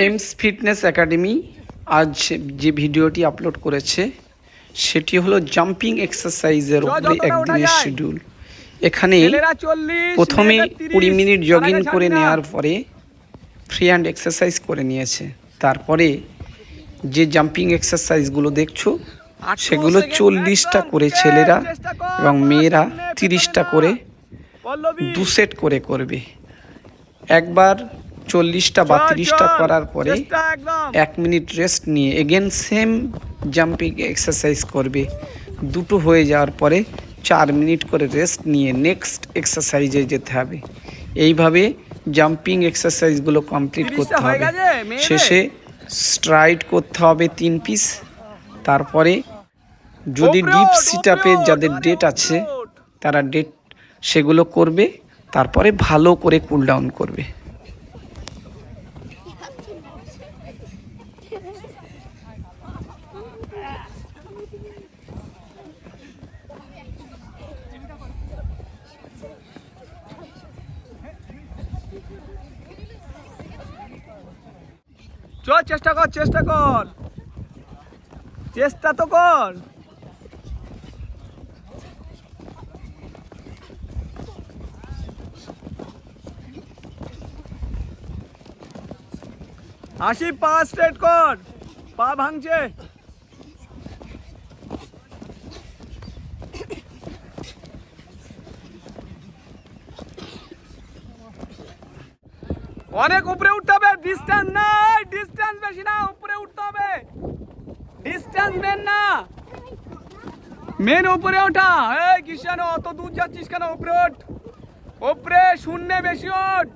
Aims fitness academy আজ যে ভিডিওটি আপলোড করেছে সেটি হলো জাম্পিং এক্সারসাইজের উপরে একদিনের শিডিউল। এখানে প্রথমে 20 মিনিট জগিং করে নেওয়ার পরে ফ্রি হ্যান্ড এক্সারসাইজ করে নিয়েছে। তারপরে যে জাম্পিং এক্সারসাইজগুলো দেখছো সেগুলো 40টা করে ছেলেরা এবং মেয়েরা 30টা করে 2 সেট করে করবে। একবার 40টা বা 30টা করার পরে 1 মিনিট রেস্ট নিয়ে এগেন সেম জাম্পিং এক্সারসাইজ করবে। দুটো হয়ে যাওয়ার পরে 4 মিনিট করে রেস্ট নিয়ে নেক্সট এক্সারসাইজে যেতে হবে। এইভাবে জাম্পিং এক্সারসাইজগুলো কমপ্লিট করতে হবে। শেষে স্ট্রাইড করতে হবে 3 পিস। তারপরে যদি ডিপ সিট আপের যাদের ডেট আছে তারা ডেট সেগুলো করবে। তারপরে ভালো করে কুল ডাউন করবে। চল চেষ্টা কর চেষ্টা তো কর। হাসি পা স্ট্রেট কর, পা ভাঙছে। অনেক উপরে উঠতে হবে, ডিস্টেন্স নাই, ডিস্টেন্স বেশি না, উপরে উঠতে হবে। ডিস্টেন্স মেন না, মেন উপরে ওঠা। এই কিষান অত দূর যাচ্ছিস কেন? উপরে ওঠ, উপরে শূন্য বেশি ওঠ।